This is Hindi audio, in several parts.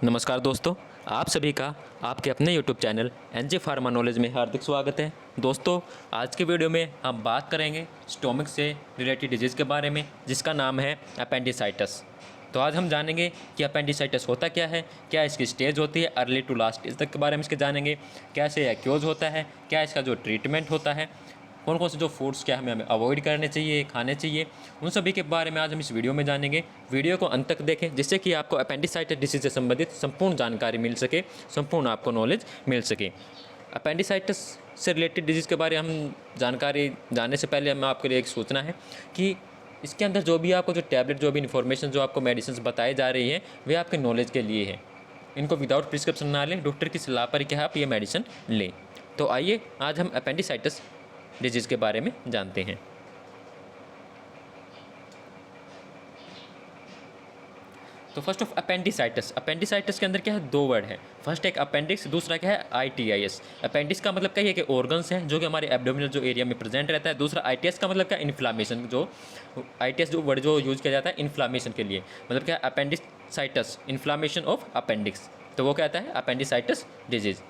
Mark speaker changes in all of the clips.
Speaker 1: नमस्कार दोस्तों, आप सभी का आपके अपने YouTube channel NJ pharma knowledge में हार्दिक स्वागत है। दोस्तों, आज के वीडियो में हम बात करेंगे स्टोमक से रिलेटेड डिजीज़ के बारे में, जिसका नाम है अपेंडिसाइटिस। तो आज हम जानेंगे कि अपेंडिसाइटिस होता क्या है, क्या इसकी स्टेज होती है, अर्ली टू लास्ट स्टेज तक के बारे में इसके जानेंगे, कैसे एक्यूज होता है, क्या इसका जो ट्रीटमेंट होता है, कौन कौन से जो फूड्स क्या हमें अवॉइड करने चाहिए, खाने चाहिए, उन सभी के बारे में आज हम इस वीडियो में जानेंगे। वीडियो को अंत तक देखें, जिससे कि आपको अपेंडिसाइटिस डिसीज से संबंधित संपूर्ण जानकारी मिल सके, संपूर्ण आपको नॉलेज मिल सके। अपेंडिसाइटिस से रिलेटेड डिजीज़ के बारे में हम जानकारी जानने से पहले हमें आपके लिए एक सूचना है कि इसके अंदर जो भी आपको जो टैबलेट, जो भी इन्फॉर्मेशन, जो आपको मेडिसिन बताई जा रही है, वे आपके नॉलेज के लिए है। इनको विदाउट प्रिस्क्रिप्शन ना लें, डॉक्टर की सलाह पर क्या आप ये मेडिसिन लें। तो आइए आज हम अपेंडिसाइटिस डिजीज़ के बारे में जानते हैं। तो फर्स्ट ऑफ अपेंडिसाइटिस के अंदर क्या है, दो वर्ड है। फर्स्ट एक अपेंडिक्स, दूसरा क्या है आईटीआईएस। अपेंडिक्स का मतलब क्या है कि ऑर्गन्स हैं जो कि हमारे एब्डोमिनल जो एरिया में प्रेजेंट रहता है। दूसरा आईटीएस का मतलब क्या, इन्फ्लामेशन। जो आईटीएस जो वर्ड जो यूज़ किया जाता है इन्फ्लामेशन के लिए, मतलब क्या अपेंडिसाइटिस, इन्फ्लामेशन ऑफ अपेंडिक्स। तो वो कहता है अपेंडिसाइटिस डिजीज़।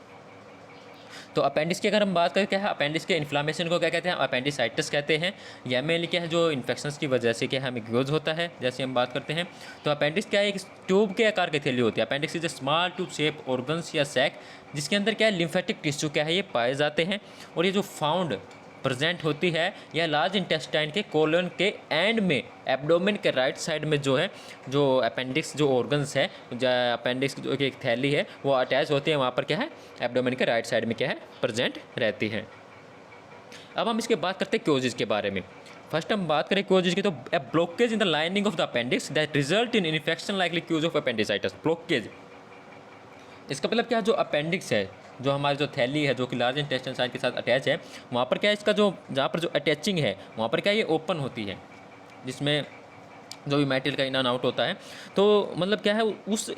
Speaker 1: तो अपेंडिक्स की अगर हम बात करें, क्या है अपेंडिक्स के इन्फ्लामेशन को क्या कहते हैं, अपेंडिसाइटिस कहते हैं। यह मेनली क्या है, जो इन्फेक्शंस की वजह से क्या है हमें यूज होता है। जैसे हम बात करते हैं तो अपेंडिक्स क्या है, एक ट्यूब के आकार की थैली होती है। Appendix is a small tube shape organs या सैक, जिसके अंदर क्या है लिम्फेटिक टिश्यू क्या है ये पाए जाते हैं। और ये जो फाउंड प्रेजेंट होती है या लार्ज इंटेस्टाइन के कोलन के एंड में, एब्डोमेन के राइट साइड में जो है, जो अपेंडिक्स जो ऑर्गन्स है, अपेंडिक्स जो एक थैली है वो अटैच होती है, वहाँ पर क्या है एब्डोमेन के राइट साइड में क्या है प्रेजेंट रहती है। अब हम इसके बात करते हैं क्योजेज के बारे में। फर्स्ट हम बात करें क्योजेज की, तो a blockage in the lining of the appendix that result in infection likely cause of appendicitis. Blockage, इसका मतलब क्या, जो अपेंडिक्स है, जो हमारी जो थैली है जो कि लार्ज इंटेस्टाइन साइड के साथ अटैच है, वहाँ पर क्या है इसका जो, जहाँ पर जो अटैचिंग है वहाँ पर क्या ये ओपन होती है, जिसमें जो भी मेटेरियल का इन एंड आउट होता है। तो मतलब क्या है उस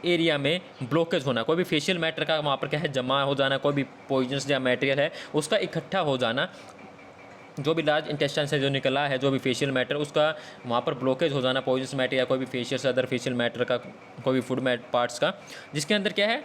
Speaker 1: एरिया में ब्लॉकेज होना, कोई भी फेशियल मैटर का वहाँ पर क्या है जमा हो जाना, कोई भी पॉइजनस या मटेरियल है उसका इकट्ठा हो जाना, जो भी लार्ज इंटेस्टाइन से जो निकला है, जो भी फेशियल मैटर, उसका वहाँ पर ब्लॉकेज हो जाना, पॉइजनस मैटर या कोई भी फेशियल से अदर फेशियल मैटर का, कोई भी फूड पार्ट्स का, जिसके अंदर क्या है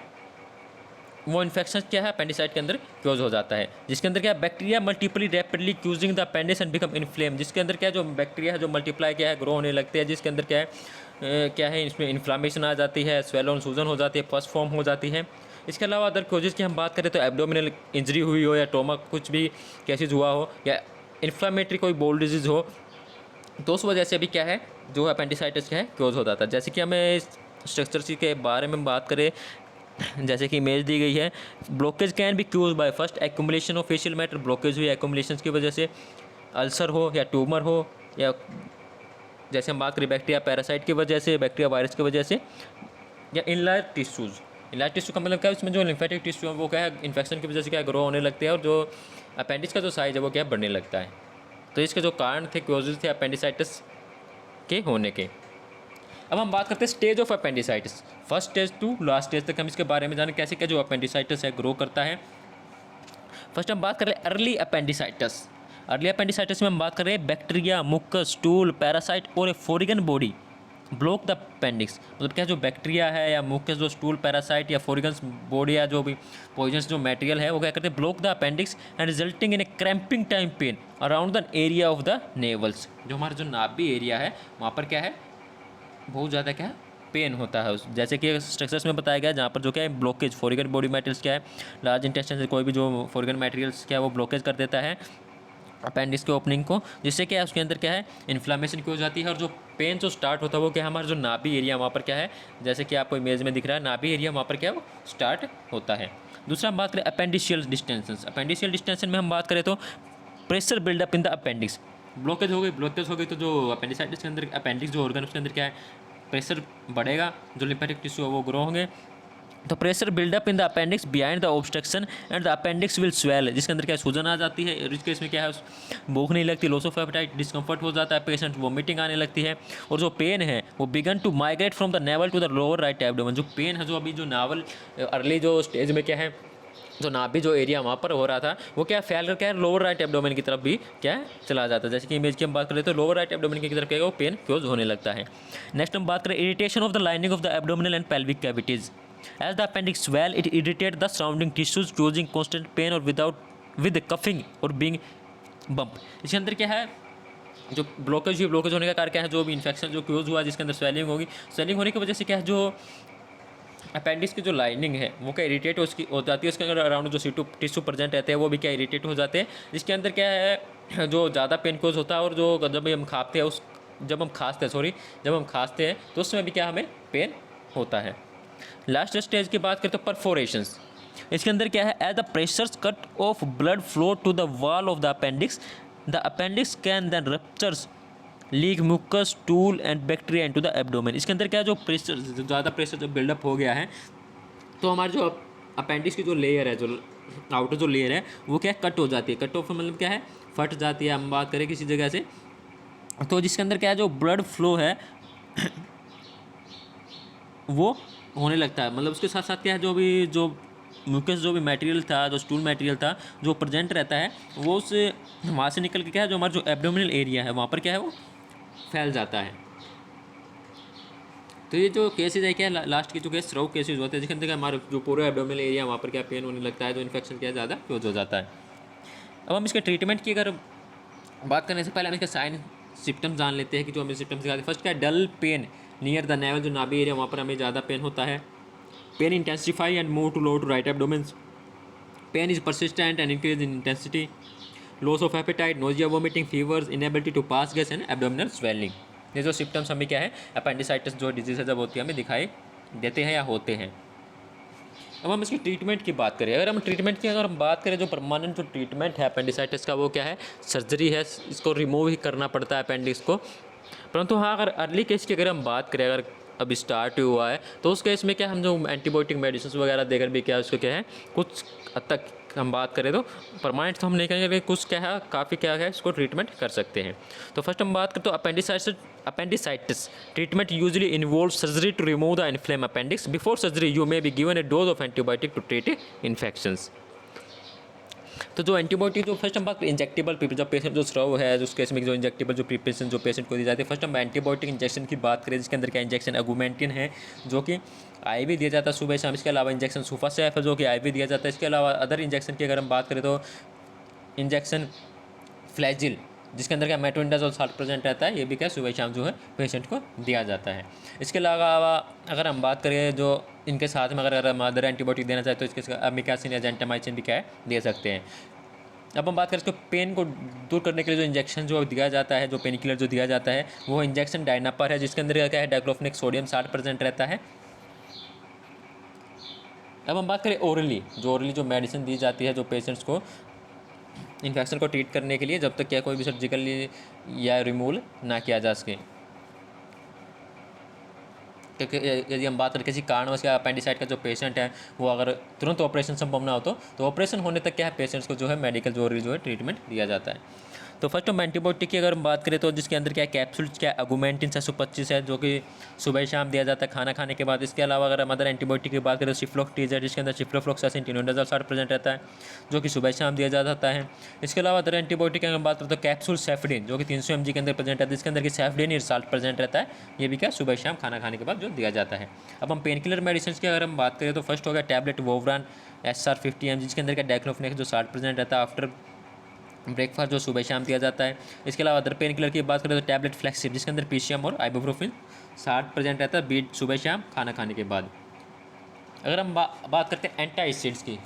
Speaker 1: वो इन्फेक्शन क्या है अपेंडिसाइट के अंदर क्यूज हो जाता है। जिसके अंदर क्या है bacteria multiply rapidly causing the appendix and become inflame. जिसके अंदर क्या है जो बैक्टीरिया है जो मल्टीप्लाई क्या है ग्रो होने लगते हैं, जिसके अंदर क्या है इसमें इन्फ्लामेशन आ जाती है, स्वेलन सूजन हो जाती है, पस फॉर्म हो जाती है। इसके अलावा अदर क्यूजेज की हम बात करें तो एब्डोमिनल इंजरी हुई हो या ट्रोमा कुछ भी केसेज हुआ हो या इन्फ्लामेटरी कोई बोल डिजीज़ हो, तो उस वजह से भी क्या है जो अपेंडिसाइटिस क्या है क्योज हो जाता है। जैसे कि हमें स्ट्रक्चर के बारे में बात करें, जैसे कि इमेज दी गई है, blockage can be cause by first accumulation of faecal matter. Blockage हुई एक्यूमुलेशन की वजह से, अल्सर हो या ट्यूमर हो, या जैसे हम बात करें बैक्टीरिया पैरासाइट की वजह से, बैक्टीरिया वायरस की वजह से, या इनलायर टिश्यूज़। इनलायर टिश्यू का मतलब क्या है, उसमें जो लिम्फेटिक टिश्यू है वो क्या है इन्फेक्शन की वजह से क्या ग्रो होने लगते हैं, और जो अपेंडिक्स का जो साइज है वो क्या बढ़ने लगता है। तो इसके जो कारण थे, क्योजेज थे अपेंडिसाइटिस के होने के। अब हम बात करते हैं stage of appendicitis, first stage to last stage तक हम इसके बारे में जानें कैसे क्या जो अपेंडिसाइटिस है ग्रो करता है। फर्स्ट हम बात कर रहे हैं अर्ली अपेंडिसाइटिस। अर्ली अपेंडिसाइटिस में हम बात कर रहे हैं बैक्टीरिया, मुकस, स्टूल, पैरासाइट और ए फॉरिगन बॉडी ब्लॉक द अपेंडिक्स। मतलब क्या जो बैक्टीरिया है या मुकस, जो स्टूल, पैरासाइट या फॉरिगन्स बॉडी या जो भी पॉइजनस जो मटेरियल है वो क्या करते हैं block the appendix and resulting in a cramping time pain around the area of the navels. जो हमारा जो नाभि एरिया है वहाँ पर क्या है बहुत ज़्यादा क्या है पेन होता है। जैसे कि स्ट्रक्चर्स में बताया गया जहाँ पर जो क्या है ब्लॉकेज, फॉरिगन बॉडी मटेरियल्स क्या है, लार्ज इंटेस्टाइन से कोई भी जो फॉरिगन मटेरियल्स क्या है वो ब्लॉकेज कर देता है अपेंडिक्स के ओपनिंग को, जिससे क्या है उसके अंदर क्या है इन्फ्लामेशन की हो जाती है। और जो पेन जो स्टार्ट होता है वो क्या है हमारा जो नाभि एरिया वहाँ पर क्या है, जैसे कि आपको इमेज में दिख रहा है नाभि एरिया वहाँ पर क्या है वो स्टार्ट होता है। दूसरा हम बात करें अपेंडिशियल डिस्टेंशन। अपेंडिशियल डिस्टेंशन में हम बात करें तो pressure buildup in the appendix. Blockage हो गई तो जो अपेंडिसाइटिस के अंदर अपेंडिक्स जो ऑर्गन उसके अंदर क्या है प्रेशर बढ़ेगा, जो लिम्फेटिक टिश्यू है वो ग्रो होंगे, तो pressure buildup in the appendix behind the obstruction and the appendix will swell. जिसके अंदर क्या सूजन आ जाती है, इस केस में क्या है भूख नहीं लगती, लॉस ऑफ एपेटाइट, डिस्कम्फर्ट हो जाता है, पेशेंट वोमिटिंग आने लगती है, और जो पेन है वो began to migrate from the navel to the lower right abdomen. जो पेन है जो अभी जो नावल अर्ली जो स्टेज में क्या है जो नाभि जो एरिया वहाँ पर हो रहा था वो क्या फैल कर क्या है लोअर राइट एब्डोमेन की तरफ भी क्या है चला जाता है। जैसे कि इमेज की हम बात करें तो लोअर राइट एब्डोमेन की तरफ क्या है वो पेन क्योज होने लगता है। नेक्स्ट हम बात करें irritation of the lining of the abdominal and pelvic cavities. As the appendix swell it irritate the surrounding tissues causing constant pain और with coughing और being bump। इसके अंदर क्या है जो ब्लॉकेज होने का कारण क्या है, जो भी इन्फेक्शन जो क्योज हुआ जिसके अंदर स्वेलिंग होगी, स्वेलिंग होने की वजह से क्या है जो अपेंडिक्स की जो लाइनिंग है वो क्या इरिटेट उसकी हो जाती है, उसके अंदर अराउंड जो टिश्यू प्रेजेंट रहते हैं वो भी क्या इरिटेट हो जाते हैं, जिसके अंदर क्या है जो ज़्यादा पेन कोज होता है और जो जब हम खाते हैं जब हम खांसते हैं तो उसमें भी क्या हमें पेन होता है। लास्ट स्टेज की बात करें तो परफोरेशंस। इसके अंदर क्या है as the pressures cut off blood flow to the wall of the appendix can then ruptures leak mucus stool and bacteria into the abdomen. इसके अंदर क्या है जो ज़्यादा प्रेशर जब बिल्डअप हो गया है तो हमारी जो अपेंडिक्स की जो लेयर है, जो आउटर जो लेयर है वो क्या है कट हो जाती है। कट ऑफ मतलब क्या है फट जाती है, हम बात करें किसी जगह से, तो जिसके अंदर क्या है जो ब्लड फ्लो है वो होने लगता है। मतलब उसके साथ साथ क्या है जो म्यूकस जो भी मटेरियल था, जो स्टूल मटेरियल था जो प्रेजेंट रहता है वो उस वहाँ से निकल के क्या है जो हमारा जो एब्डोमिनल एरिया है वहाँ पर क्या है वो फैल जाता है। तो ये जो केसेज है क्या लास्ट के जो केस स्ट्रोक केसेज होते हैं जिसके अंदर हमारे जो पूरा एब्डोमिनल एरिया वहाँ पर क्या पेन होने लगता है, जो इन्फेक्शन क्या ज़्यादा क्लोज हो जाता है। अब हम इसके ट्रीटमेंट की अगर बात करने से पहले हम इसके साइन सिम्टम्स जान लेते हैं कि जो हमें सिम्टम्स दिखाते हैं। फर्स्ट क्या है dull pain near the navel, जो नाभि एरिया वहाँ पर हमें ज़्यादा पेन होता है। Pain intensify and move to lower to right abdomen. Pain is persistent and increase in intensity. Loss of appetite, nausea, vomiting, fevers, inability to pass gas and abdominal swelling. ये जो सिम्टम्स हमें क्या है अपेंडिसाइटिस जो डिजीज है जब होती है हमें दिखाई देते हैं या होते हैं। अब हम इसकी ट्रीटमेंट की बात करें, अगर हम बात करें जो परमानेंट जो ट्रीटमेंट है अपेंडिसाइटिस का वो क्या है सर्जरी है, इसको रिमूव ही करना पड़ता है अपेंडिक्स को। परंतु हाँ अगर अर्ली केस की अगर हम बात करें, अगर अभी स्टार्ट हुआ है तो उस केस में क्या हम जो एंटीबायोटिक मेडिसिन वगैरह देकर भी क्या उसको क्या है कुछ हद तक हम बात करें तो परमानेंट तो हम नहीं कहेंगे लेकिन कुछ क्या है काफ़ी क्या है इसको ट्रीटमेंट कर सकते हैं। तो फर्स्ट हम बात करें तो appendicitis treatment usually involve surgery to remove the inflame appendix. Before surgery you may be given a dose of antibiotic to treat infections. तो जो एंटीबायोटिक जो फर्स्ट हम बात करें इंजेक्टेबल जब पेशेंट जो स्राव है उस केस में जो इंजेक्टेबल जो प्रिपरेशन जो पेशेंट को दी जाती है, फर्स्ट हम एंटीबायोटिक इंजेक्शन की बात करें जिसके अंदर क्या इंजेक्शन अगुमेंटिन है जो कि आईवी दिया जाता है सुबह शाम। इसके अलावा इंजेक्शन सुफासेफ है जो कि आईवी दिया जाता है। इसके अलावा अदर इंजेक्शन की अगर हम बात करें तो इंजेक्शन फ्लैजिल जिसके अंदर क्या मेट्रोनिडाजोल 60% रहता है, ये भी क्या सुबह शाम जो है पेशेंट को दिया जाता है। इसके अलावा अगर हम बात करें जो इनके साथ में अगर हम अदर एंटीबायोटिक देना चाहते तो इसके अमिकासिन या जेंटामाइसिन भी क्या है दे सकते हैं। अब हम बात करें इसको पेन को दूर करने के लिए जो इंजेक्शन जो दिया जाता है, जो पेन किलर जो दिया जाता है वो इंजेक्शन डायनापर है जिसके अंदर क्या है डाइक्लोफेनेक सोडियम 60% रहता है। अब हम बात करें ओरली जो मेडिसिन दी जाती है जो पेशेंट्स को इन्फेक्शन को ट्रीट करने के लिए जब तक क्या कोई भी सर्जिकली या रिमूवल ना किया जा सके। क्योंकि यदि हम बात करें किसी कारणवश क्या अपेंडिसाइट का जो पेशेंट है वो अगर तुरंत ऑपरेशन संभव ना हो तो ऑपरेशन होने तक क्या है पेशेंट्स को जो है मेडिकल जो है ट्रीटमेंट दिया जाता है। तो फर्स्ट हम एंटीबायोटिक की अगर हम बात करें तो जिसके अंदर क्या कैप्सूल्स क्या अगुमेंटिन 625 है जो कि सुबह शाम दिया जाता है खाना खाने के बाद। इसके अलावा अगर हम अदर एंटीबायोटिक की बात करें तो सिफ्लोक्टीज है जिसके अंदर सिफ्लोफ्लॉक्सासिन टिनोडाजोल 60% रहता है जो कि सुबह शाम दिया जाता है। इसके अलावा अदर एंटीबायोटिक की अगर हम बात करें तो कैप्सूल सेफ्डिन जो कि 300 mg के अंदर प्रेजेंट है जिसके अंदर की सेफ्डिन 60% रहता है, ये भी क्या सुबह शाम खाना खाने के बाद जो दिया जाता है। अब हम पेन किलर मेडिसिन की अगर हम बात करें तो फर्स्ट हो गया टैबलेट वोवरान SR 50 mg जिसके अंदर का डाइक्लोफेनेक जो 60% रहता है आफ्टर ब्रेकफास्ट जो सुबह शाम दिया जाता है। इसके अलावा अदर पेन किलर की बात करें तो टैबलेट फ्लेक्सिब जिसके अंदर पीसीएम और आइबुप्रोफेन 60% रहता है बीट सुबह शाम खाना खाने के बाद। अगर हम बात करते हैं एंटाइसिड्स की,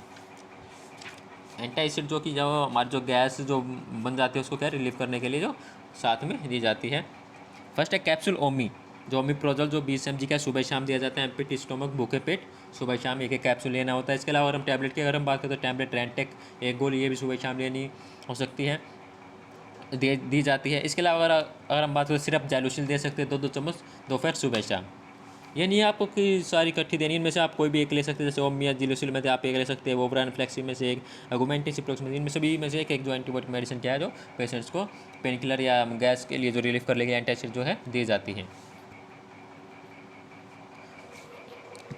Speaker 1: एंटाइसिड जो कि जब हमारी जो गैस जो बन जाती है उसको क्या रिलीव करने के लिए जो साथ में दी जाती है। फर्स्ट है कैप्सूल ओमी जो ओमिप्रोजल जो 20 mg का सुबह शाम दिया जाता है। एम्प्टी स्टोमक भूखे पेट सुबह शाम एक कैप्सूल लेना होता है। इसके अलावा अगर हम टैबलेट की अगर हम बात करें तो टैबलेट रेंटेक एक गोली ये भी सुबह शाम लेनी हो सकती है दी जाती है। इसके अलावा अगर हम बात करें सिरप जैलूसिल दे सकते हैं 2-2 चम्मच दोपहर सुबह शाम। ये नहीं है आपको कि सारी इकट्ठी देनी, इनमें से आप कोई भी एक ले सकते हैं जैसे ओमिया जिलोसिल में से आप एक ले सकते हैं, वोवरान फ्लेक्सिब में से एक, अगुमेंटिन सिप्रोक्सिन इनमें सभी में से एक जो एंटीबायोटिक मेडिसिन क्या है जो पेशेंट्स को पेन किलर या गैस के लिए जो रिलीफ कर लेगी एंटासिड जो है दी जाती है।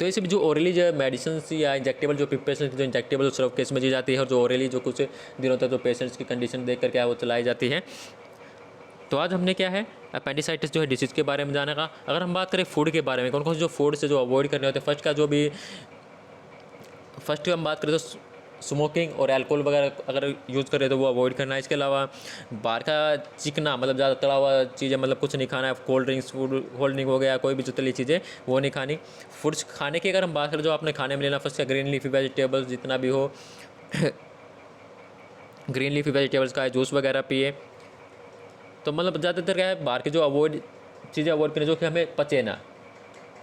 Speaker 1: तो ऐसे भी जो ओरली जो मेडिसिन या इंजेक्टेबल जो प्रिपरेशन जो इंजेक्टेबल सिर्फ केस में दी जाती है और जो ओरली जो कुछ दिनों तक जो पेशेंट्स की कंडीशन देख कर क्या है वो चलाई जाती है। तो आज हमने क्या है अपेंडिसाइटिस जो है डिसीज़ के बारे में जाना का। अगर हम बात करें फूड के बारे में, कौन कौन से जो फूड से जो अवॉइड करने होते हैं, फर्स्ट हम बात करें तो स्मोकिंग और अल्कोहल वगैरह अगर यूज़ करें तो वो अवॉइड करना है। इसके अलावा बाहर का चिकना मतलब ज़्यादा तला हुआ चीज़ें मतलब कुछ नहीं खाना है। Cold drinks, food cold drink हो गया, कोई भी जो तली चीज़ें वो नहीं खानी। फूड्स खाने की अगर हम बात करें जो आपने खाने में लेना, फर्स्ट का ग्रीन लीफी वेजिटेबल्स जितना भी हो ग्रीन लीफी वेजिटेबल्स का जूस वगैरह पिए। तो मतलब ज़्यादातर क्या है बाहर की जो चीज़ें अवॉइड करें जो कि हमें पचे ना,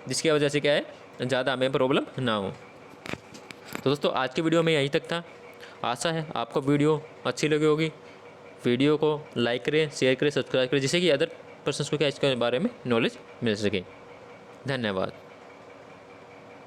Speaker 1: जिसकी वजह से क्या है ज़्यादा हमें प्रॉब्लम ना हो। तो दोस्तों आज की वीडियो में यहीं तक था। आशा है आपको वीडियो अच्छी लगी होगी। वीडियो को लाइक करें, शेयर करें, सब्सक्राइब करें, जिससे कि अदर पर्सन्स को क्या इसके बारे में नॉलेज मिल सके। धन्यवाद।